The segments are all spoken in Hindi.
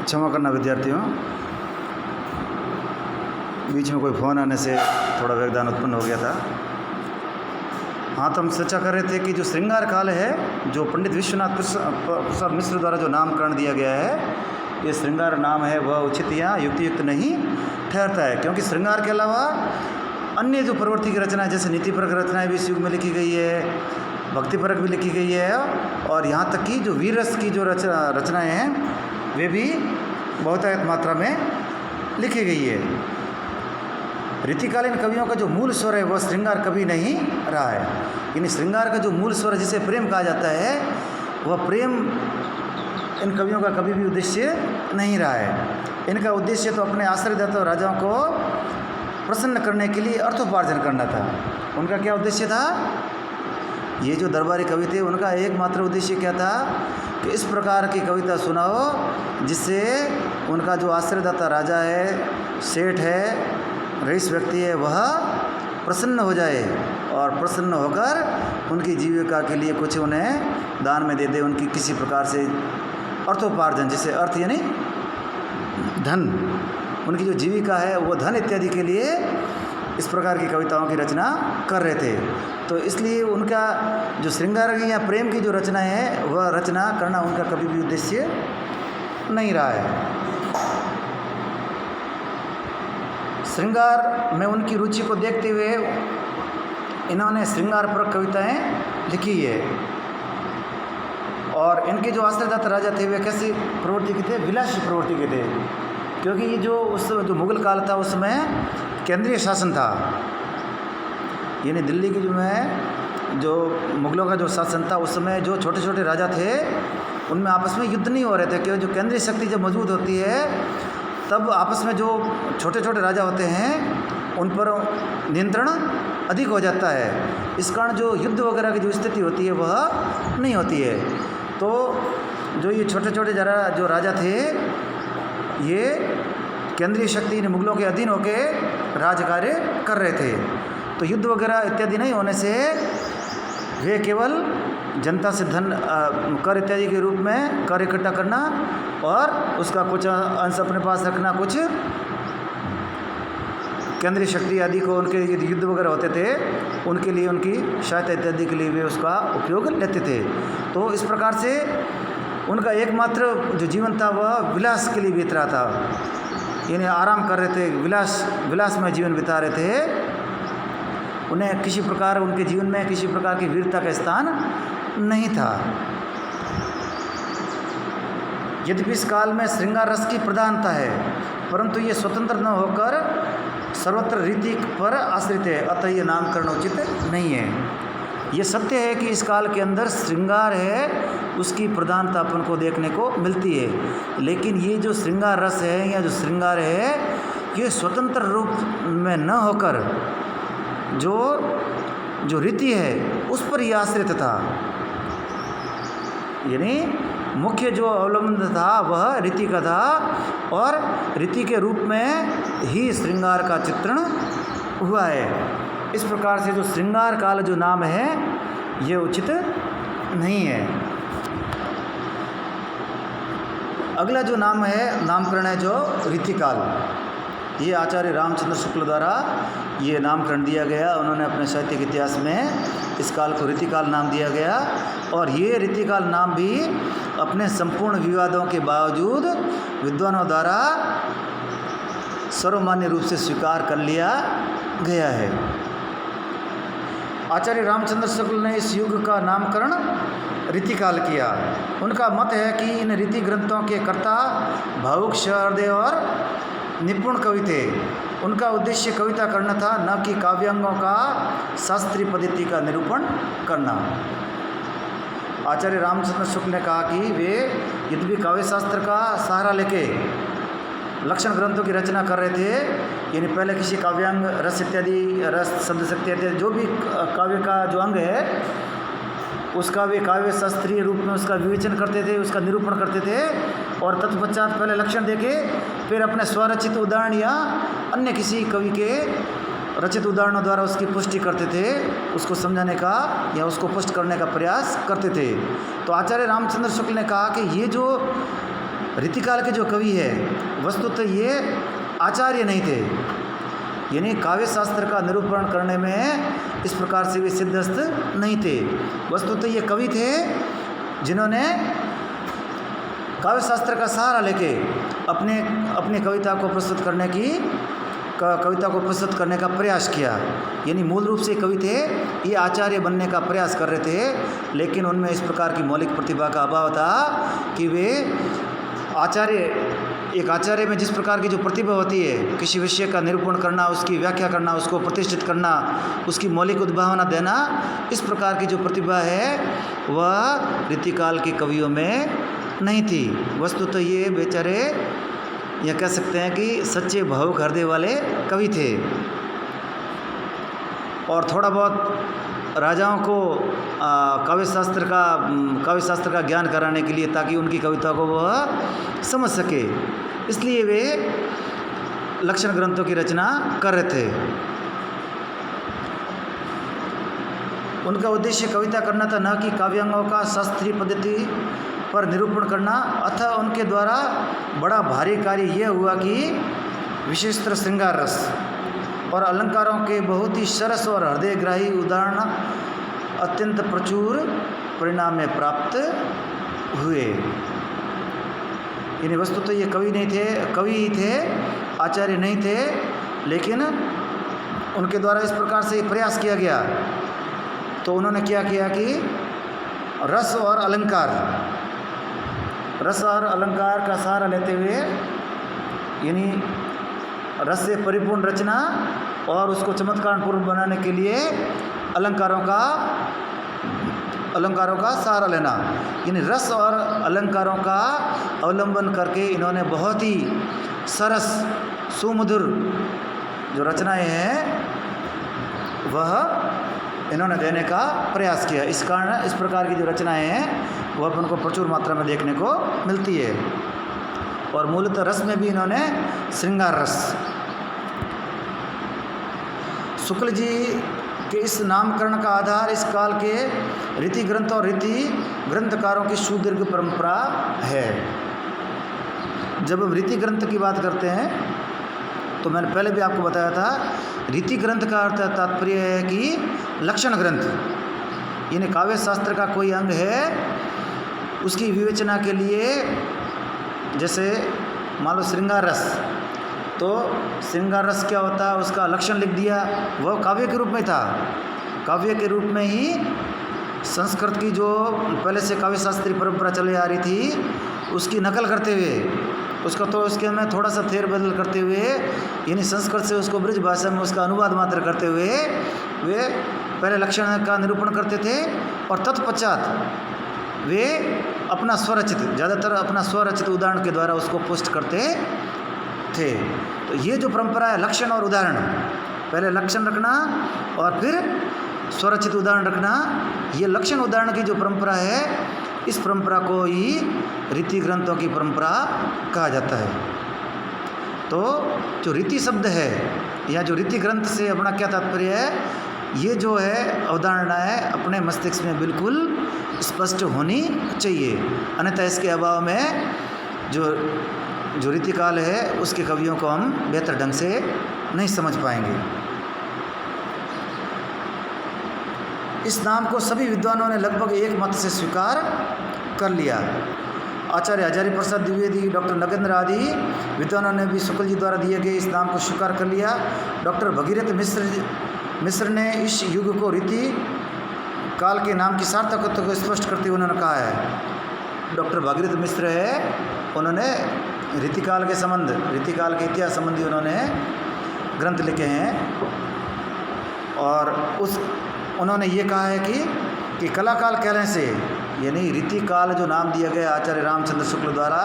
क्षमा करना विद्यार्थियों, बीच में कोई फ़ोन आने से थोड़ा व्यवधान उत्पन्न हो गया था। हाँ, तो हम चर्चा कर रहे थे कि जो श्रृंगार काल है, जो पंडित विश्वनाथ प्रसाद मिश्र द्वारा जो नामकरण दिया गया है, ये श्रृंगार नाम है वह उचित या युक्तियुक्त नहीं ठहरता है, क्योंकि श्रृंगार के अलावा अन्य जो प्रवृत्ति की रचना है, जैसे नीतिपरक रचनाएँ भी इस युग में लिखी गई है, भक्तिपरक भी लिखी गई है, और यहाँ तक कि जो वीर रस की जो रचनाएँ हैं वे भी बहुतायत मात्रा में लिखी गई है। रीतिकालीन कवियों का जो मूल स्वर है वह श्रृंगार कभी नहीं रहा है। यानी श्रृंगार का जो मूल स्वर जिसे प्रेम कहा जाता है, वह प्रेम इन कवियों का कभी भी उद्देश्य नहीं रहा है। इनका उद्देश्य तो अपने आश्रयदाता राजाओं को प्रसन्न करने के लिए अर्थोपार्जन करना था। उनका क्या उद्देश्य था? ये जो दरबारी कवि थे, उनका एकमात्र उद्देश्य क्या था कि इस प्रकार की कविता सुनाओ जिससे उनका जो आश्रयदाता राजा है, सेठ है, रईस व्यक्ति है, वह प्रसन्न हो जाए और प्रसन्न होकर उनकी जीविका के लिए कुछ उन्हें दान में दे दे, उनकी किसी प्रकार से अर्थोपार्जन, जिसे अर्थ यानी धन, उनकी जो जीविका है वो धन इत्यादि के लिए इस प्रकार की कविताओं की रचना कर रहे थे। तो इसलिए उनका जो श्रृंगार या प्रेम की जो रचना है वह रचना करना उनका कभी भी उद्देश्य नहीं रहा है। श्रृंगार में उनकी रुचि को देखते हुए इन्होंने श्रृंगार पर कविताएं लिखी है। और इनके जो आश्रयदाता राजा थे वे कैसी प्रवृत्ति के थे? विलासी प्रवृत्ति के थे, क्योंकि ये जो मुगल काल था उसमें केंद्रीय शासन था। यानी दिल्ली की जो मुगलों का जो शासन था उस समय जो छोटे छोटे राजा थे उनमें आपस में युद्ध नहीं हो रहे थे, क्योंकि जो केंद्रीय शक्ति जब मजबूत होती है तब आपस में जो छोटे छोटे राजा होते हैं उन पर नियंत्रण अधिक हो जाता है। इस कारण जो युद्ध वगैरह की जो स्थिति होती है वह नहीं होती है। तो जो ये छोटे छोटे जो राजा थे, ये केंद्रीय शक्ति इन मुगलों के अधीन होकर राज कार्य कर रहे थे। तो युद्ध वगैरह इत्यादि नहीं होने से वे केवल जनता से धन कर इत्यादि के रूप में कर इकट्ठा करना और उसका कुछ अंश अपने पास रखना, कुछ केंद्रीय शक्ति आदि को उनके युद्ध वगैरह होते थे उनके लिए, उनकी सहायता इत्यादि के लिए वे उसका उपयोग लेते थे। तो इस प्रकार से उनका एकमात्र जो जीवन था वह विलास के लिए बीत रहा था, यानी आराम कर रहे थे, विलास में जीवन बिता रहे थे। उन्हें किसी प्रकार उनके जीवन में किसी प्रकार की वीरता का स्थान नहीं था। यद्यपि इस काल में श्रृंगार रस की प्रधानता है, परंतु ये स्वतंत्र न होकर सर्वत्र रीति पर आश्रित है, अतः ये नामकरण उचित नहीं है। ये सत्य है कि इस काल के अंदर श्रृंगार है उसकी प्रधानता अपन को देखने को मिलती है, लेकिन ये जो श्रृंगार रस है या जो श्रृंगार है ये स्वतंत्र रूप में न होकर जो रीति है उस पर ही आश्रित था। यानी मुख्य जो अवलंबन था वह रीति का था और रीति के रूप में ही श्रृंगार का चित्रण हुआ है। इस प्रकार से जो श्रृंगार काल जो नाम है ये उचित नहीं है। अगला जो नाम है, नामकरण है जो रीतिकाल, ये आचार्य रामचंद्र शुक्ल द्वारा ये नामकरण दिया गया। उन्होंने अपने साहित्यिक इतिहास में इस काल को रीतिकाल नाम दिया गया और ये रीतिकाल नाम भी अपने संपूर्ण विवादों के बावजूद विद्वानों द्वारा सर्वमान्य रूप से स्वीकार कर लिया गया है। आचार्य रामचंद्र शुक्ल ने इस युग का नामकरण रीतिकाल किया। उनका मत है कि इन रीति ग्रंथों के कर्ता भावुक, सहृदय और निपुण कवि थे। उनका उद्देश्य कविता करना था, न कि काव्यांगों का शास्त्रीय पद्धति का निरूपण करना। आचार्य रामचंद्र शुक्ल ने कहा कि वे यद्यपि काव्य शास्त्र का सहारा लेके लक्षण ग्रंथों की रचना कर रहे थे, यानी पहले किसी काव्यांग रस इत्यादि, रस शब्द शक्ति इत्यादि जो भी काव्य का जो अंग है उसका वे काव्य शास्त्रीय रूप में उसका विवेचन करते थे, उसका निरूपण करते थे और तत्पश्चात पहले लक्षण देके फिर अपने स्वरचित उदाहरण या अन्य किसी कवि के रचित उदाहरणों द्वारा उसकी पुष्टि करते थे, उसको समझाने का या उसको पुष्ट करने का प्रयास करते थे। तो आचार्य रामचंद्र शुक्ल ने कहा कि ये जो रीतिकाल के जो कवि है वस्तुतः ये आचार्य नहीं थे, यानी काव्य शास्त्र का निरूपण करने में इस प्रकार से वे सिद्धस्थ नहीं थे। वस्तुतः ये कवि थे जिन्होंने काव्य शास्त्र का सहारा लेके अपने कविता को प्रस्तुत करने का प्रयास किया। यानी मूल रूप से कवि थे, ये आचार्य बनने का प्रयास कर रहे थे, लेकिन उनमें इस प्रकार की मौलिक प्रतिभा का अभाव था कि वे एक आचार्य में जिस प्रकार की जो प्रतिभा होती है, किसी विषय का निरूपण करना, उसकी व्याख्या करना, उसको प्रतिष्ठित करना, उसकी मौलिक उद्भावना देना, इस प्रकार की जो प्रतिभा है वह रीतिकाल के कवियों में नहीं थी। वस्तुतः ये बेचारे यह कह सकते हैं कि सच्चे भावुक हृदय वाले कवि थे, और थोड़ा बहुत राजाओं को काव्य शास्त्र का ज्ञान कराने के लिए, ताकि उनकी कविता को वह समझ सके, इसलिए वे लक्षण ग्रंथों की रचना कर रहे थे। उनका उद्देश्य कविता करना था, न कि काव्यांगों का शास्त्रीय पद्धति पर निरूपण करना। अतः उनके द्वारा बड़ा भारी कार्य यह हुआ कि विशेषतर श्रृंगार रस और अलंकारों के बहुत ही सरस और हृदयग्राही उदाहरण अत्यंत प्रचुर परिणाम में प्राप्त हुए। यानी वस्तुतः ये कवि ही थे, आचार्य नहीं थे, लेकिन उनके द्वारा इस प्रकार से प्रयास किया गया, तो उन्होंने क्या किया कि रस और अलंकार का सहारा लेते हुए, यानी रस से परिपूर्ण रचना और उसको चमत्कारपूर्ण बनाने के लिए अलंकारों का सहारा लेना, यानी रस और अलंकारों का अवलंबन करके इन्होंने बहुत ही सरस सुमधुर जो रचनाएं हैं वह इन्होंने देने का प्रयास किया। इस कारण इस प्रकार की जो रचनाएं हैं वह अपन को प्रचुर मात्रा में देखने को मिलती है। और मूलतः रस में भी इन्होंने श्रृंगार रस। शुक्ल जी के इस नामकरण का आधार इस काल के रीति ग्रंथ और रीति ग्रंथकारों की सुदीर्घ परंपरा है। जब हम रीति ग्रंथ की बात करते हैं तो मैंने पहले भी आपको बताया था, रीति ग्रंथ का अर्थ तात्पर्य है कि लक्षण ग्रंथ, यानी काव्य शास्त्र का कोई अंग है, उसकी विवेचना के लिए, जैसे मान लो श्रृंगार रस, तो श्रृंगार रस क्या होता है, उसका लक्षण लिख दिया, वह काव्य के रूप में था। काव्य के रूप में ही संस्कृत की जो पहले से काव्य शास्त्रीय परंपरा चली आ रही थी उसकी नकल करते हुए, उसके में थोड़ा सा फेर बदल करते हुए, यानी संस्कृत से उसको ब्रज भाषा में उसका अनुवाद मात्र करते हुए वे पहले लक्षण का निरूपण करते थे, और तत्पश्चात वे अपना स्वरचित, ज़्यादातर अपना स्वरचित उदाहरण के द्वारा उसको पुष्ट करते थे। तो ये जो परंपरा है लक्षण और उदाहरण, पहले लक्षण रखना और फिर स्वरचित उदाहरण रखना, ये लक्षण उदाहरण की जो परंपरा है, इस परंपरा को ही रीति ग्रंथों की परंपरा कहा जाता है। तो जो रीति शब्द है या जो रीति ग्रंथ से अपना क्या तात्पर्य है, ये जो है अवधारणाएं अपने मस्तिष्क में बिल्कुल स्पष्ट होनी चाहिए, अन्यथा इसके अभाव में जो रीतिकाल है उसके कवियों को हम बेहतर ढंग से नहीं समझ पाएंगे। इस नाम को सभी विद्वानों ने लगभग एक मत से स्वीकार कर लिया। आचार्य हजारी प्रसाद द्विवेदी, डॉक्टर नगेंद्र आदि विद्वानों ने भी शुक्ल जी द्वारा दिए गए इस नाम को स्वीकार कर लिया। डॉक्टर भगीरथ मिश्र ने इस युग को रीति काल के नाम की सार्थकता को स्पष्ट करते हुए उन्होंने कहा है, डॉक्टर भगीरथ मिश्र है, उन्होंने रीतिकाल के इतिहास संबंधी उन्होंने ग्रंथ लिखे हैं, और उन्होंने ये कहा है कि कलाकाल कहने से, यानी रीतिकाल जो नाम दिया गया आचार्य रामचंद्र शुक्ल द्वारा,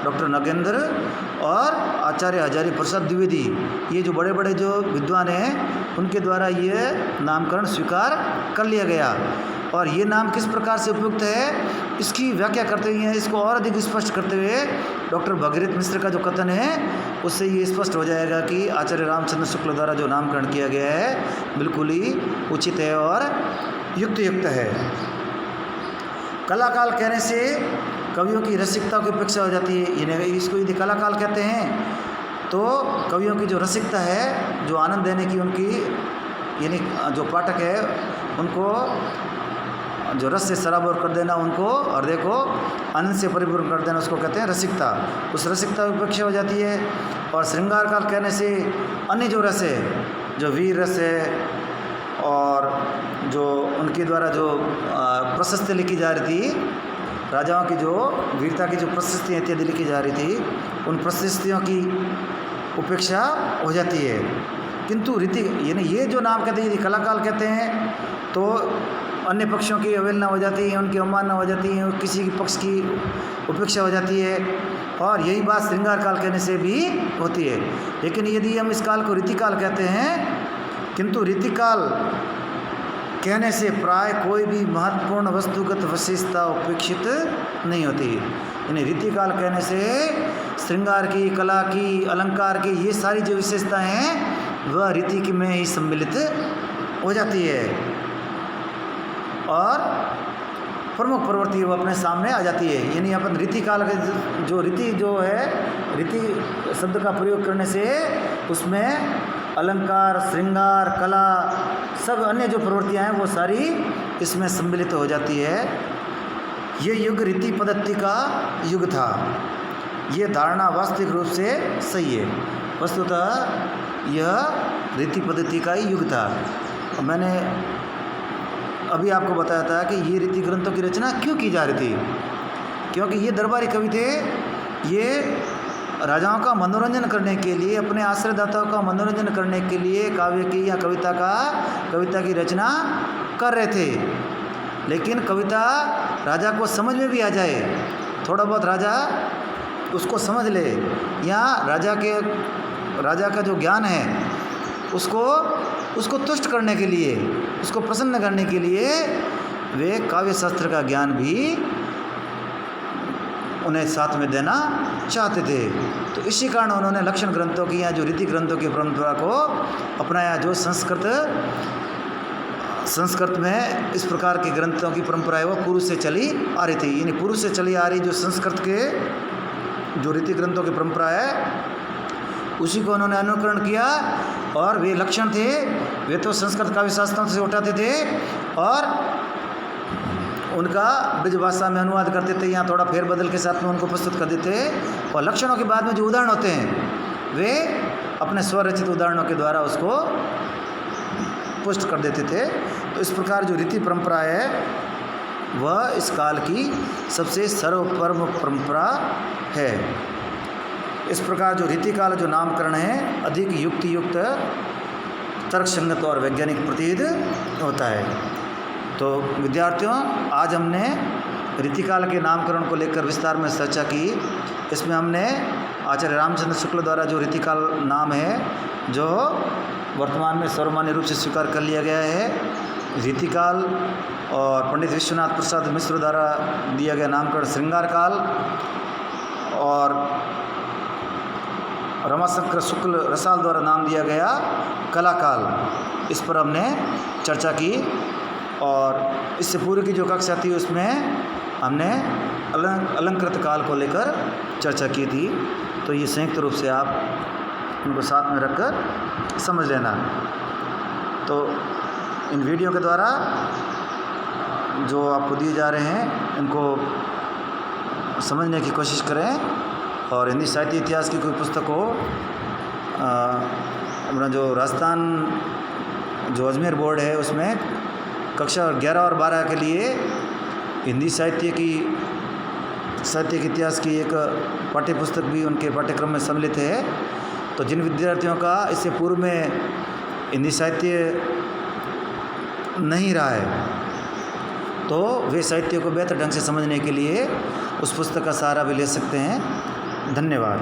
डॉक्टर नगेंद्र और आचार्य हजारी प्रसाद द्विवेदी, ये जो बड़े बड़े जो विद्वान हैं उनके द्वारा ये नामकरण स्वीकार कर लिया गया। और ये नाम किस प्रकार से उपयुक्त है इसकी व्याख्या करते हुए, इसको और अधिक स्पष्ट करते हुए डॉक्टर भगीरथ मिश्र का जो कथन है उससे ये स्पष्ट हो जाएगा कि आचार्य रामचंद्र शुक्ल द्वारा जो नामकरण किया गया है बिल्कुल ही उचित है और युक्त है। कलाकाल कहने से कवियों की रसिकता की उपेक्षा हो जाती है। यानी इसको यदि कलाकाल कहते हैं तो कवियों की जो रसिकता है, जो आनंद देने की उनकी, यानी जो पाठक है उनको जो रस से सराबोर कर देना, उनको हृदय को आनंद से परिपूर्ण कर देना, उसको कहते हैं रसिकता। उस रसिकता की उपेक्षा हो जाती है। और श्रृंगार काल कहने से अन्य जो रस है, जो वीर रस है और जो उनके द्वारा जो प्रशस्ति लिखी जा रही थी, राजाओं की जो वीरता की जो प्रशस्तियाँ इत्यादि लिखी जा रही थी, उन प्रशस्तियों की उपेक्षा हो जाती है। किंतु रीति, यानी ये जो नाम कहते हैं, यदि कलाकाल कहते हैं तो अन्य पक्षों की अवहेलना हो जाती है, उनकी अवमानना हो जाती है, किसी की पक्ष की उपेक्षा हो जाती है। और यही बात श्रृंगार काल कहने से भी होती है। लेकिन यदि हम इस काल को रीतिकाल कहते हैं, किंतु रीतिकाल कहने से प्राय कोई भी महत्वपूर्ण वस्तुगत विशेषता उपेक्षित नहीं होती। यानी रीतिकाल कहने से श्रृंगार की, कला की, अलंकार की, ये सारी जो विशेषताएं हैं वह रीति की में ही सम्मिलित हो जाती है और प्रमुख प्रवृत्ति वो अपने सामने आ जाती है। यानी अपन रीतिकाल के जो रीति जो है, रीति शब्द का प्रयोग करने से उसमें अलंकार, श्रृंगार, कला, सब अन्य जो प्रवृत्तियां हैं वो सारी इसमें सम्मिलित हो जाती है। ये युग रीति पद्धति का युग था। ये धारणा वास्तविक रूप से सही है। वस्तुतः यह रीति पद्धति का ही युग था। मैंने अभी आपको बताया था कि ये रीति ग्रंथों की रचना क्यों की जा रही थी, क्योंकि ये दरबारी कवि थे। ये राजाओं का मनोरंजन करने के लिए, अपने आश्रयदाताओं का मनोरंजन करने के लिए काव्य की या कविता की रचना कर रहे थे। लेकिन कविता राजा को समझ में भी आ जाए, थोड़ा बहुत राजा उसको समझ ले, या राजा का जो ज्ञान है उसको तुष्ट करने के लिए, उसको प्रसन्न करने के लिए वे काव्य शास्त्र का ज्ञान भी उन्हें साथ में देना चाहते थे। तो इसी कारण उन्होंने लक्षण ग्रंथों की या जो रीति ग्रंथों की परंपरा को अपनाया। जो संस्कृत में इस प्रकार के ग्रंथों की परंपरा है वो पूर्व से चली आ रही थी। यानी पूर्व से चली आ रही जो संस्कृत के जो रीति ग्रंथों की परंपरा है उसी को उन्होंने अनुकरण किया। और वे लक्षण थे, वे तो संस्कृत काव्य शास्त्रों से उठाते थे और उनका ब्रज भाषा में अनुवाद करते थे, या थोड़ा फेरबदल के साथ में उनको प्रस्तुत कर देते। और लक्षणों के बाद में जो उदाहरण होते हैं वे अपने स्वरचित उदाहरणों के द्वारा उसको पुष्ट कर देते थे। तो इस प्रकार जो रीति परंपरा है वह इस काल की सबसे सर्वप्रम परंपरा है। इस प्रकार जो रीतिकाल जो नामकरण है अधिक युक्ति युक्त, तर्कसंगत और वैज्ञानिक प्रतीत होता है। तो विद्यार्थियों, आज हमने रीतिकाल के नामकरण को लेकर विस्तार में चर्चा की। इसमें हमने आचार्य रामचंद्र शुक्ल द्वारा जो रीतिकाल नाम है, जो वर्तमान में सर्वमान्य रूप से स्वीकार कर लिया गया है, रीतिकाल, और पंडित विश्वनाथ प्रसाद मिश्र द्वारा दिया गया नामकरण श्रृंगार काल, और रमाशंकर शुक्ल रसाल द्वारा नाम दिया गया कलाकाल, इस पर हमने चर्चा की। और इससे पूर्व की जो कक्षा थी उसमें हमने अलंकृत काल को लेकर चर्चा की थी। तो ये संयुक्त रूप से आप इनको साथ में रखकर समझ लेना। तो इन वीडियो के द्वारा जो आपको दिए जा रहे हैं इनको समझने की कोशिश करें। और हिंदी साहित्य इतिहास की कोई पुस्तक हो, अपना जो राजस्थान जो अजमेर बोर्ड है उसमें कक्षा 11 और 12 के लिए हिंदी साहित्य के इतिहास की एक पाठ्य पुस्तक भी उनके पाठ्यक्रम में सम्मिलित है। तो जिन विद्यार्थियों का इससे पूर्व में हिंदी साहित्य नहीं रहा है तो वे साहित्य को बेहतर ढंग से समझने के लिए उस पुस्तक का सहारा भी ले सकते हैं। धन्यवाद।